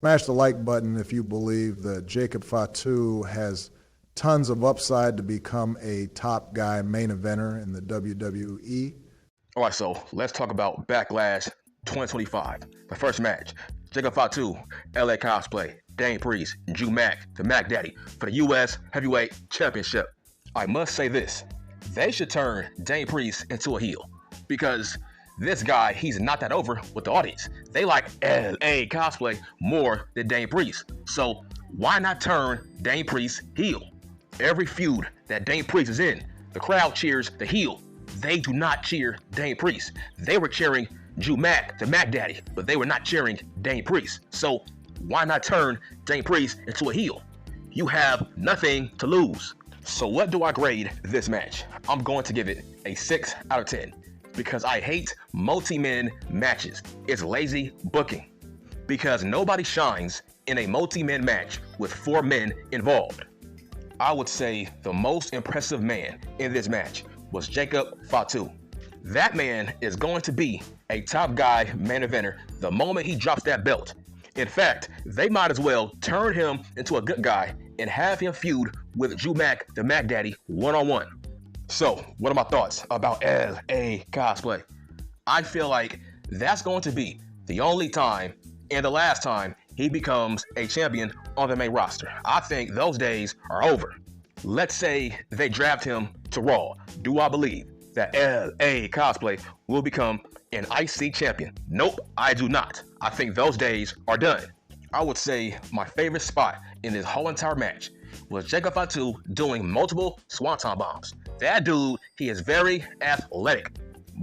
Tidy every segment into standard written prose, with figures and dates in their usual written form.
Smash the like button if you believe that Jacob Fatu has tons of upside to become a top guy main eventer in the WWE. All right, so let's talk about Backlash 2025. The first match, Jacob Fatu, LA Cosplay, Dane Priest, Drew Mack, the Mack Daddy for the US Heavyweight Championship. I must say this, they should turn Dane Priest into a heel because this guy, he's not that over with the audience. They like LA Cosplay more than Dane Priest. So why not turn Dane Priest heel? Every feud that Dane Priest is in, the crowd cheers the heel. They do not cheer Dane Priest. They were cheering Drew Mack, the Mack Daddy, but they were not cheering Dane Priest. So why not turn Dane Priest into a heel? You have nothing to lose. So what do I grade this match? I'm going to give it a 6 out of 10 because I hate multi-men matches. It's lazy booking because nobody shines in a multi-men match with 4 men involved. I would say the most impressive man in this match was Jacob Fatu. That man is going to be a top guy main eventer the moment he drops that belt. In fact, they might as well turn him into a good guy and have him feud with Drew Mack, the Mack Daddy, one-on-one. So, what are my thoughts about LA Cosplay? I feel like that's going to be the only time and the last time he becomes a champion on the main roster. I think those days are over. Let's say they draft him to Raw. Do I believe that LA Cosplay will become an IC champion? Nope, I do not. I think those days are done. I would say my favorite spot in this whole entire match was Jacob Fatu doing multiple swanton bombs. That dude, he is very athletic.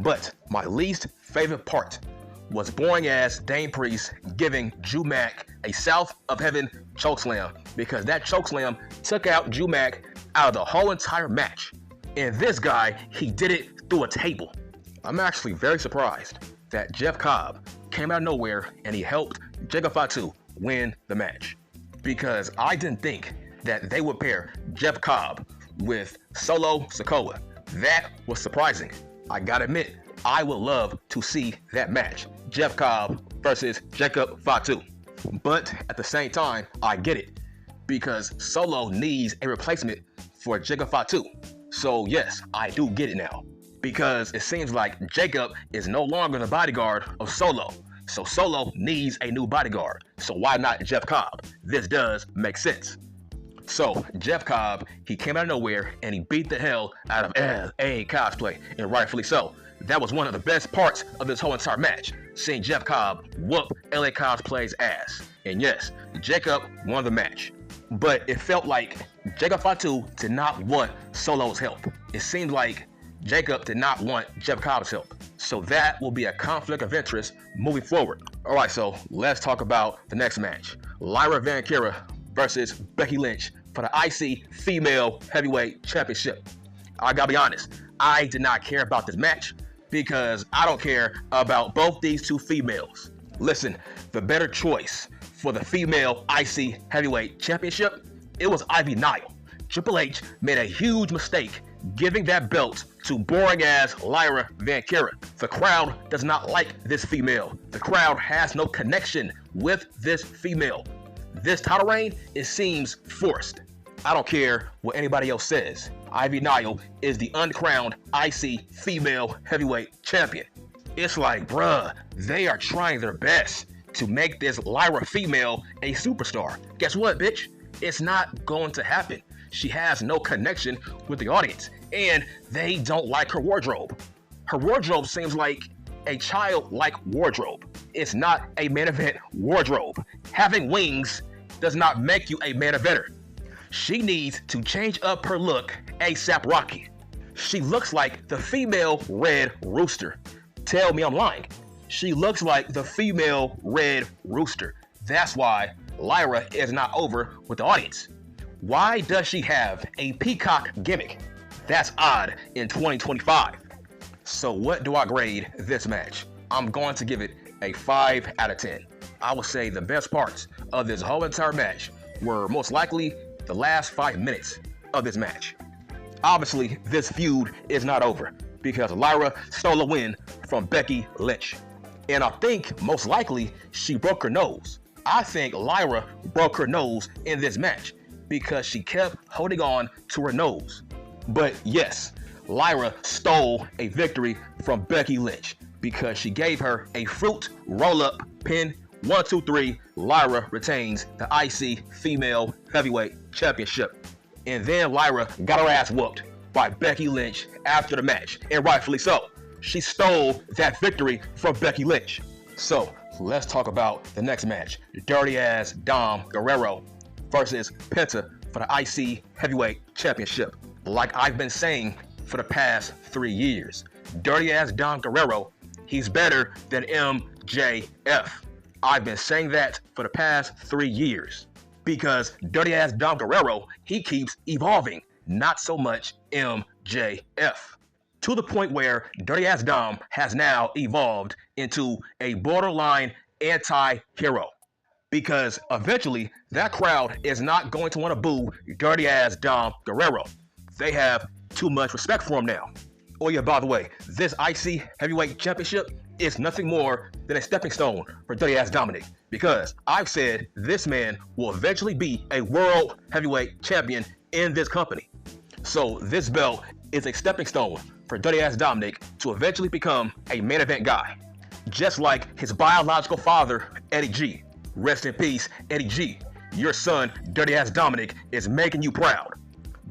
But my least favorite part was boring ass Dane Priest giving Drew Mack a South of Heaven chokeslam because that chokeslam took out Drew Mack out of the whole entire match. And this guy, he did it through a table. I'm actually very surprised that Jeff Cobb came out of nowhere and he helped Jacob Fatu win the match because I didn't think that they would pair Jeff Cobb with Solo Sikoa. That was surprising. I gotta admit, I would love to see that match, Jeff Cobb versus Jacob Fatu. But at the same time, I get it because Solo needs a replacement for Jacob Fatu. So yes, I do get it now because it seems like Jacob is no longer the bodyguard of Solo. So Solo needs a new bodyguard. So why not Jeff Cobb? This does make sense. So Jeff Cobb, he came out of nowhere and he beat the hell out of LA Cosplay, and rightfully so. That was one of the best parts of this whole entire match, seeing Jeff Cobb whoop LA Cosplay's ass. And yes, Jacob won the match. But it felt like Jacob Fatu did not want Solo's help. It seemed like Jacob did not want Jeff Cobb's help. So that will be a conflict of interest moving forward. All right, so let's talk about the next match. Lyra Valkyria versus Becky Lynch for the IC Female Heavyweight Championship. I gotta be honest, I did not care about this match because I don't care about both these two females. Listen, the better choice for the Female IC Heavyweight Championship, it was Ivy Nile. Triple H made a huge mistake giving that belt to boring-ass Lyra Valkyria. The crowd does not like this female. The crowd has no connection with this female. This title reign, it seems forced. I don't care what anybody else says. Ivy Nile is the uncrowned IC Female Heavyweight Champion. It's like, bruh, they are trying their best to make this Lyra female a superstar. Guess what, bitch? It's not going to happen. She has no connection with the audience, and they don't like her wardrobe. Her wardrobe seems like a childlike wardrobe. It's not a main event wardrobe. Having wings does not make you a main eventer. She needs to change up her look ASAP Rocky. She looks like the female Red Rooster. Tell me I'm lying. She looks like the female Red Rooster. That's why Lyra is not over with the audience. Why does she have a peacock gimmick? That's odd in 2025. So what do I grade this match? I'm going to give it a 5 out of 10. I would say the best parts of this whole entire match were most likely the last 5 minutes of this match. Obviously, this feud is not over because Lyra stole a win from Becky Lynch. And I think most likely she broke her nose. I think Lyra broke her nose in this match because she kept holding on to her nose. But yes, Lyra stole a victory from Becky Lynch because she gave her a fruit roll-up pin. 1, 2, 3, Lyra retains the IC Female Heavyweight Championship. And then Lyra got her ass whooped by Becky Lynch after the match, and rightfully so. She stole that victory from Becky Lynch. So let's talk about the next match. Dirty ass Dom Guerrero versus Penta for the IC Heavyweight Championship. Like I've been saying for the past 3 years, dirty ass Dom Guerrero, he's better than MJF. I've been saying that for the past 3 years because dirty ass Dom Guerrero, he keeps evolving, not so much MJF. To the point where dirty ass Dom has now evolved into a borderline anti-hero. Because eventually that crowd is not going to want to boo dirty ass Dom Guerrero. They have too much respect for him now. Oh yeah, by the way, this IC Heavyweight Championship is nothing more than a stepping stone for dirty ass Dominic, because I've said this man will eventually be a world heavyweight champion in this company. So this belt is a stepping stone for dirty ass Dominic to eventually become a main event guy. Just like his biological father, Eddie G. Rest in peace, Eddie G. Your son, dirty ass Dominic, is making you proud.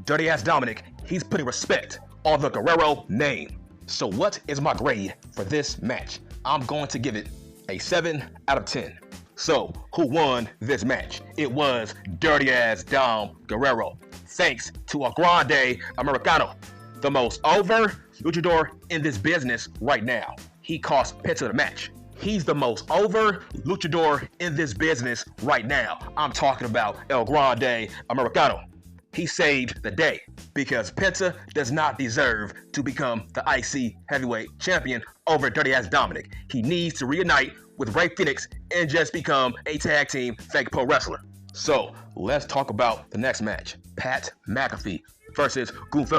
Dirty ass Dominic, he's putting respect on the Guerrero name. So what is my grade for this match? I'm going to give it a 7 out of 10. So who won this match? It was dirty ass Dom Guerrero. Thanks to a grande Americano, the most over luchador in this business right now. He cost Penta the match. He's the most over luchador in this business right now. I'm talking about El Grande Americano. He saved the day because Penta does not deserve to become the IC Heavyweight Champion over dirty ass Dominic. He needs to reunite with Ray Phoenix and just become a tag team fake pro wrestler. So let's talk about the next match. Pat McAfee versus Goof.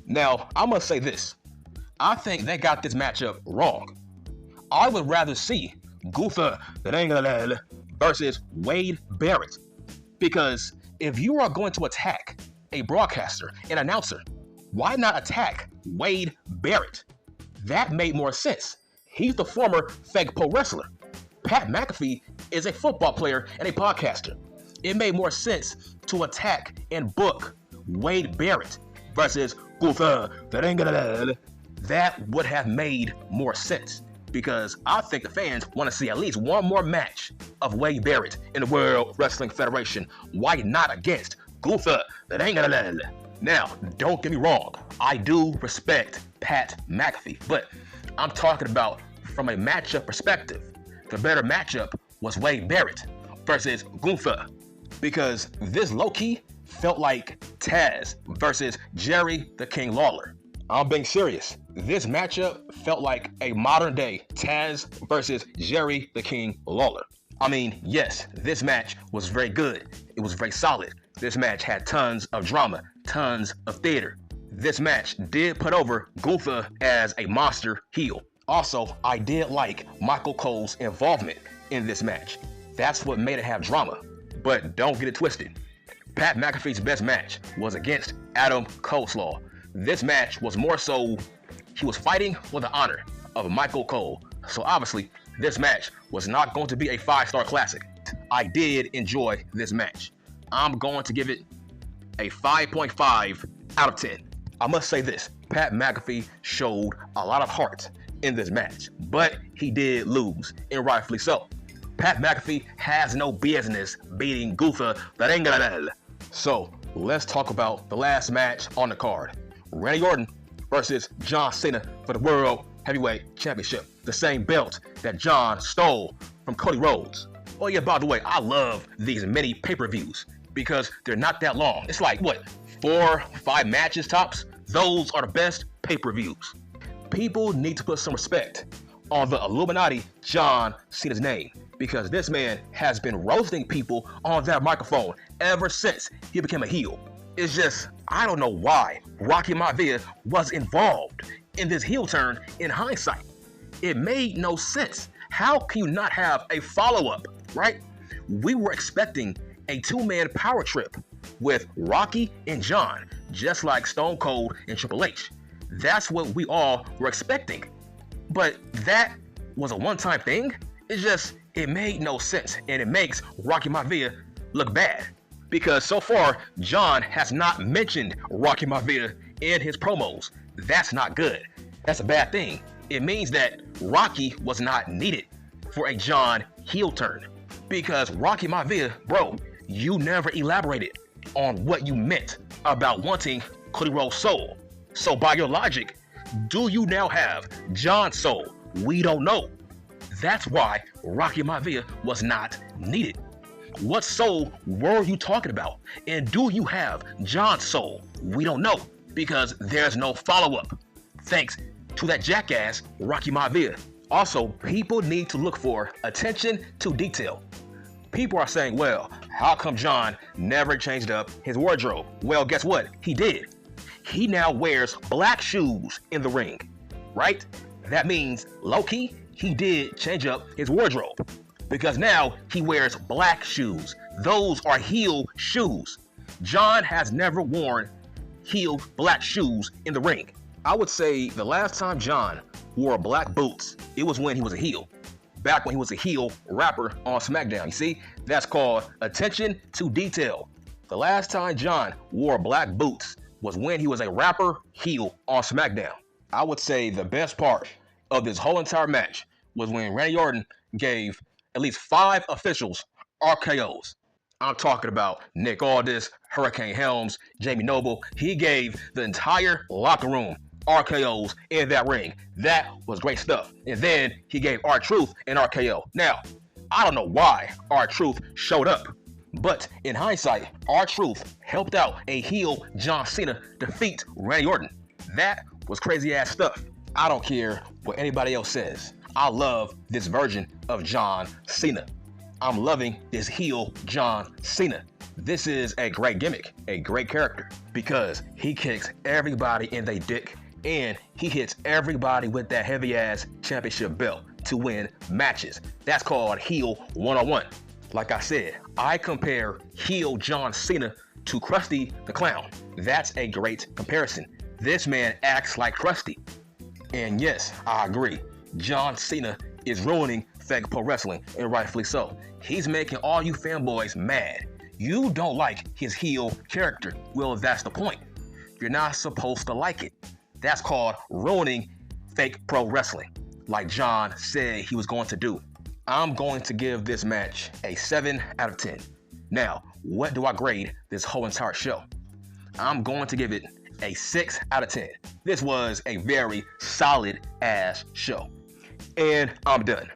Now, I must say this. I think they got this matchup wrong. I would rather see Goof versus Wade Barrett, because if you are going to attack a broadcaster, an announcer, why not attack Wade Barrett? That made more sense. He's the former fake pro wrestler. Pat McAfee is a football player and a podcaster. It made more sense to attack and book Wade Barrett versus Goof. That would have made more sense, because I think the fans want to see at least one more match of Wade Barrett in the World Wrestling Federation. Why not against Goof? Now, don't get me wrong. I do respect Pat McAfee, but I'm talking about from a matchup perspective. The better matchup was Wade Barrett versus Goof, because this low-key felt like Taz versus Jerry the King Lawler. I'm being serious. This matchup felt like a modern day Taz versus Jerry the King Lawler. I mean, yes, this match was very good. It was very solid. This match had tons of drama, tons of theater. This match did put over Goof as a monster heel. Also, I did like Michael Cole's involvement in this match. That's what made it have drama. But don't get it twisted. Pat McAfee's best match was against Adam Coleslaw. This match was more so, he was fighting for the honor of Michael Cole. So obviously, this match was not going to be a 5-star classic. I did enjoy this match. I'm going to give it a 5.5 out of 10. I must say this, Pat McAfee showed a lot of heart in this match, but he did lose, and rightfully so. Pat McAfee has no business beating Goof. So let's talk about the last match on the card. Randy Orton versus John Cena for the World Heavyweight Championship. The same belt that John stole from Cody Rhodes. Oh yeah, by the way, I love these mini pay-per-views because they're not that long. It's like, what, 4-5 matches tops? Those are the best pay-per-views. People need to put some respect on the Illuminati John Cena's name, because this man has been roasting people on that microphone ever since he became a heel. It's just, I don't know why Rocky Maivia was involved in this heel turn in hindsight. It made no sense How can you not have a follow-up, right? We were expecting a two-man power trip with Rocky and John, just like Stone Cold and Triple H. That's what we all were expecting. But that was a one-time thing. It made no sense, and it makes Rocky Maivia look bad. Because so far, John has not mentioned Rocky Maivia in his promos. That's not good. That's a bad thing. It means that Rocky was not needed for a John heel turn. Because Rocky Maivia, bro, you never elaborated on what you meant about wanting Cody Rhodes' soul. So by your logic, do you now have John's soul? We don't know. That's why Rocky Maivia was not needed. What soul were you talking about? And do you have John's soul? We don't know, because there's no follow-up. Thanks to that jackass, Rocky Maivia. Also, people need to look for attention to detail. People are saying, well, how come John never changed up his wardrobe? Well, guess what? He did. He now wears black shoes in the ring, right? That means, low-key, he did change up his wardrobe, because now he wears black shoes. Those are heel shoes. John has never worn heel black shoes in the ring. I would say the last time John wore black boots, it was when he was a heel. Back when he was a heel rapper on SmackDown. You see, that's called attention to detail. The last time John wore black boots was when he was a rapper heel on SmackDown. I would say the best part of this whole entire match was when Randy Orton gave at least 5 officials RKOs. I'm talking about Nick Aldis, Hurricane Helms, Jamie Noble. He gave the entire locker room RKOs in that ring. That was great stuff. And then he gave R-Truth an RKO. Now, I don't know why R-Truth showed up, but in hindsight, R-Truth helped out a heel John Cena defeat Randy Orton. That was crazy ass stuff. I don't care what anybody else says. I love this version of John Cena. I'm loving this heel John Cena. This is a great gimmick, a great character, because he kicks everybody in their dick, and he hits everybody with that heavy ass championship belt to win matches. That's called heel 101. Like I said, I compare heel John Cena to Krusty the Clown. That's a great comparison. This man acts like Krusty. And yes, I agree. John Cena is ruining fake pro wrestling, and rightfully so. He's making all you fanboys mad. You don't like his heel character. Well, that's the point. You're not supposed to like it. That's called ruining fake pro wrestling, like John said he was going to do. I'm going to give this match a 7 out of 10. Now, what do I grade this whole entire show? I'm going to give it a 6 out of 10. This was a very solid ass show. And I'm done.